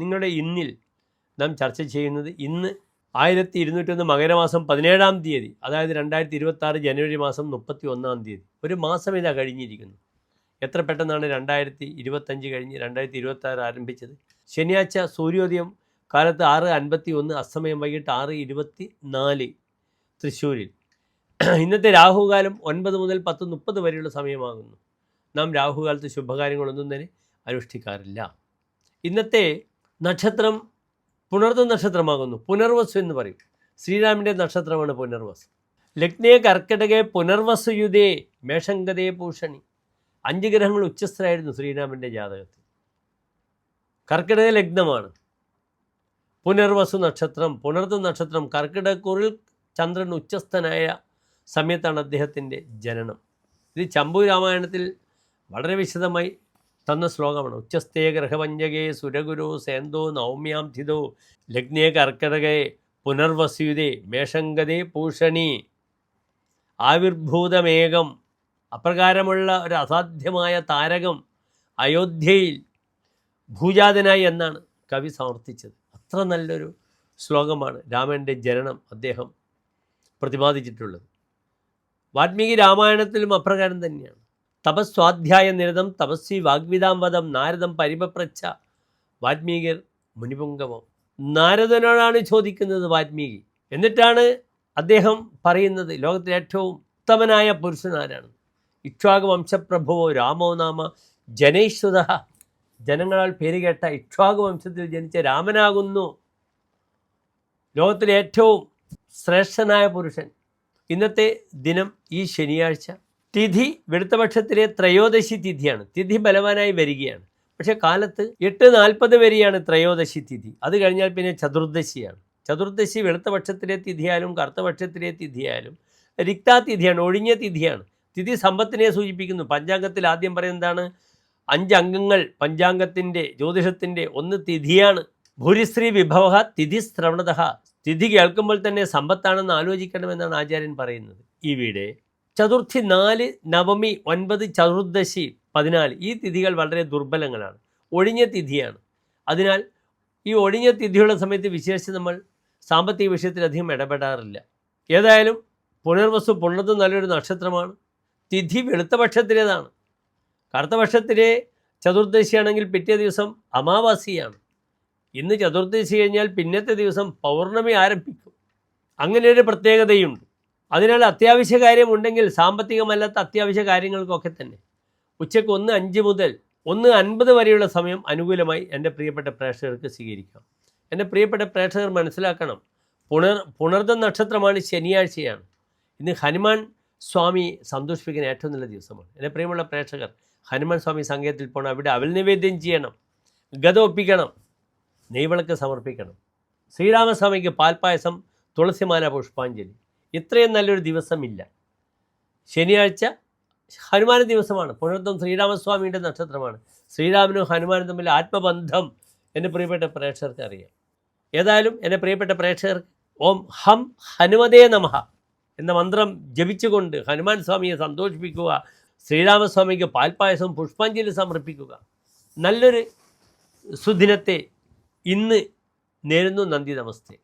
നിങ്ങളുടെ ഇന്നിൽ നാം ചർച്ച ചെയ്യുന്നത് ഇന്ന് 1201 മകരമാസം 17-ാം തീയതി, അതായത് 2026 ജനുവരി മാസം 31-ാം തീയതി. ഒരു മാസം ഇതാ കഴിഞ്ഞിരിക്കുന്നു. എത്ര പെട്ടെന്നാണ് 2025 കഴിഞ്ഞ് 2026 ആരംഭിച്ചത്. ശനിയാഴ്ച സൂര്യോദയം കാലത്ത് 6:51, അസ്തമയം വൈകിട്ട് 6:24 തൃശ്ശൂരിൽ. ഇന്നത്തെ രാഹുകാലം 9 മുതൽ 10:30 വരെയുള്ള സമയമാകുന്നു. നാം രാഹുകാലത്ത് ശുഭകാര്യങ്ങളൊന്നും തന്നെ അനുഷ്ഠിക്കാറില്ല. ഇന്നത്തെ നക്ഷത്രം പുണർദ നക്ഷത്രമാകുന്നു. പുനർവസു എന്ന് പറയും. ശ്രീരാമൻ്റെ നക്ഷത്രമാണ് പുനർവസു. ലഗ്നേ കർക്കിടകേ പുനർവസുയുതേ മേഷങ്കതേ പൂഷണി. 5 ഗ്രഹങ്ങൾ ഉച്ചസ്ഥരായിരുന്നു ശ്രീരാമൻ്റെ ജാതകത്തിൽ. കർക്കിടക ലഗ്നമാണ്. പുനർവസു നക്ഷത്രം, പുണർദ നക്ഷത്രം. കർക്കിടകൂറിൽ ചന്ദ്രൻ ഉച്ചസ്ഥനായ സമയത്താണ് അദ്ദേഹത്തിൻ്റെ ജനനം. ഇത് ചമ്പു രാമായണത്തിൽ വളരെ വിശദമായി തന്ന ശ്ലോകമാണ്. ഉച്ചസ്ഥേ ഗ്രഹപഞ്ചകേ സുരഗുരു സേന്തോ നൗമ്യാം ധിതോ ലഗ്നേ കർക്കിടകേ പുനർവസ്യുതേ മേഷങ്കതേ പൂഷണി. ആവിർഭൂതമേകം. അപ്രകാരമുള്ള ഒരു അസാധ്യമായ താരകം അയോധ്യയിൽ ഭൂജാതനായി എന്നാണ് കവി സമർത്ഥിച്ചത്. അത്ര നല്ലൊരു ശ്ലോകമാണ് രാമൻ്റെ ജനനം അദ്ദേഹം പ്രതിപാദിച്ചിട്ടുള്ളത്. വാൽമീകി രാമായണത്തിലും അപ്രകാരം തന്നെയാണ്. തപസ്വാധ്യായ നിരതം തപസ്വി വാഗ്വിതാംവദം നാരദം പരിപപ്രച്ഛ. വാൽമീകിർ മുനിപുംഗമം. നാരദനോടാണ് ചോദിക്കുന്നത് വാൽമീകി. എന്നിട്ടാണ് അദ്ദേഹം പറയുന്നത് ലോകത്തിലെ ഏറ്റവും ഉത്തമനായ പുരുഷനാരാണ്. ഇക്ഷ്വാകു വംശപ്രഭുവോ രാമോ നാമ ജനൈശ്വത. ജനങ്ങളാൽ പേരുകേട്ട ഇക്ഷ്വാകു വംശത്തിൽ ജനിച്ച രാമനാകുന്നു ലോകത്തിലെ ഏറ്റവും ശ്രേഷ്ഠനായ പുരുഷൻ. ഇന്നത്തെ ദിനം ഈ ശനിയാഴ്ച. തിഥി വെളുത്തപക്ഷത്തിലെ ത്രയോദശി തിഥിയാണ്. തിഥി ബലവാനായി വരികയാണ്. പക്ഷേ കാലത്ത് 8:40 വരെയാണ് ത്രയോദശി തിഥി. അത് കഴിഞ്ഞാൽ പിന്നെ ചതുർദശിയാണ്. ചതുർദശി വെളുത്തപക്ഷത്തിലെ തിഥിയായാലും കറുത്തപക്ഷത്തിലെ തിഥിയായാലും രിക്താതിഥിയാണ്, ഒഴിഞ്ഞ തിഥിയാണ്. തിഥി സമ്പത്തിനെ സൂചിപ്പിക്കുന്നു. പഞ്ചാംഗത്തിൽ ആദ്യം പറയുന്നതാണ് 5 അംഗങ്ങൾ പഞ്ചാംഗത്തിൻ്റെ ജ്യോതിഷത്തിൻ്റെ. ഒന്ന് തിഥിയാണ്. ഭൂരിശ്രീ വിഭവ തിഥി ശ്രവണത. തിഥി കേൾക്കുമ്പോൾ തന്നെ സമ്പത്താണെന്ന് ആലോചിക്കണമെന്നാണ് ആചാര്യൻ പറയുന്നത്. ഇവിടെ ചതുർത്ഥി 4, നവമി 9, ചതുർദശി 14. ഈ തിഥികൾ വളരെ ദുർബലങ്ങളാണ്, ഒഴിഞ്ഞ തിഥിയാണ്. അതിനാൽ ഈ ഒഴിഞ്ഞ തിഥിയുള്ള സമയത്ത് വിശേഷിച്ച് നമ്മൾ സാമ്പത്തിക വിഷയത്തിൽ അധികം ഇടപെടാറില്ല. ഏതായാലും പുനർവസു പുണർദം നല്ലൊരു നക്ഷത്രമാണ്. തിഥി വെളുത്തപക്ഷത്തിലേതാണ്. കറുത്തപക്ഷത്തിലെ ചതുർദശിയാണെങ്കിൽ പിറ്റേ ദിവസം അമാവാസിയാണ്. ഇന്ന് ചതുർദശി കഴിഞ്ഞാൽ പിന്നത്തെ ദിവസം പൗർണമി ആരംഭിക്കും. അങ്ങനെയൊരു പ്രത്യേകതയുണ്ട്. അതിനാൽ അത്യാവശ്യ കാര്യമുണ്ടെങ്കിൽ സാമ്പത്തികമല്ലാത്ത അത്യാവശ്യ കാര്യങ്ങൾക്കൊക്കെ തന്നെ ഉച്ചയ്ക്ക് 1:05 മുതൽ 1:50 വരെയുള്ള സമയം അനുകൂലമായി എൻ്റെ പ്രിയപ്പെട്ട പ്രേക്ഷകർക്ക് സ്വീകരിക്കാം. എൻ്റെ പ്രിയപ്പെട്ട പ്രേക്ഷകർ മനസ്സിലാക്കണം, പുണർദ നക്ഷത്രമാണ്, ശനിയാഴ്ചയാണ്. ഇന്ന് ഹനുമാൻ സ്വാമി സന്തോഷിപ്പിക്കുന്ന ഏറ്റവും നല്ല ദിവസമാണ്. എൻ്റെ പ്രിയമുള്ള പ്രേക്ഷകർ, ഹനുമാൻ സ്വാമി സങ്കേതത്തിൽ പോകണം. അവിടെ അവൽ നിവേദ്യം ചെയ്യണം, ഗത ഒപ്പിക്കണം, നെയ്വിളക്ക് സമർപ്പിക്കണം. ശ്രീരാമസ്വാമിക്ക് പാൽപ്പായസം, തുളസിമാല, പുഷ്പാഞ്ജലി. ഇത്രയും നല്ലൊരു ദിവസമില്ല. ശനിയാഴ്ച ഹനുമാന ദിവസമാണ്. പുണർദം ശ്രീരാമസ്വാമിയുടെ നക്ഷത്രമാണ്. ശ്രീരാമനും ഹനുമാനും തമ്മിൽ ആത്മബന്ധം എൻ്റെ പ്രിയപ്പെട്ട പ്രേക്ഷകർക്ക് അറിയാം. ഏതായാലും എൻ്റെ പ്രിയപ്പെട്ട പ്രേക്ഷകർക്ക് ഓം ഹം ഹനുമതേ നമഃ എന്ന മന്ത്രം ജപിച്ചുകൊണ്ട് ഹനുമാൻ സ്വാമിയെ സന്തോഷിപ്പിക്കുക. ശ്രീരാമസ്വാമിക്ക് പാൽപ്പായസം, പുഷ്പാഞ്ജലി സമർപ്പിക്കുക. നല്ലൊരു സുദിനത്തെ ഇന്ന് നേരുന്നു. നന്ദി, നമസ്തേ.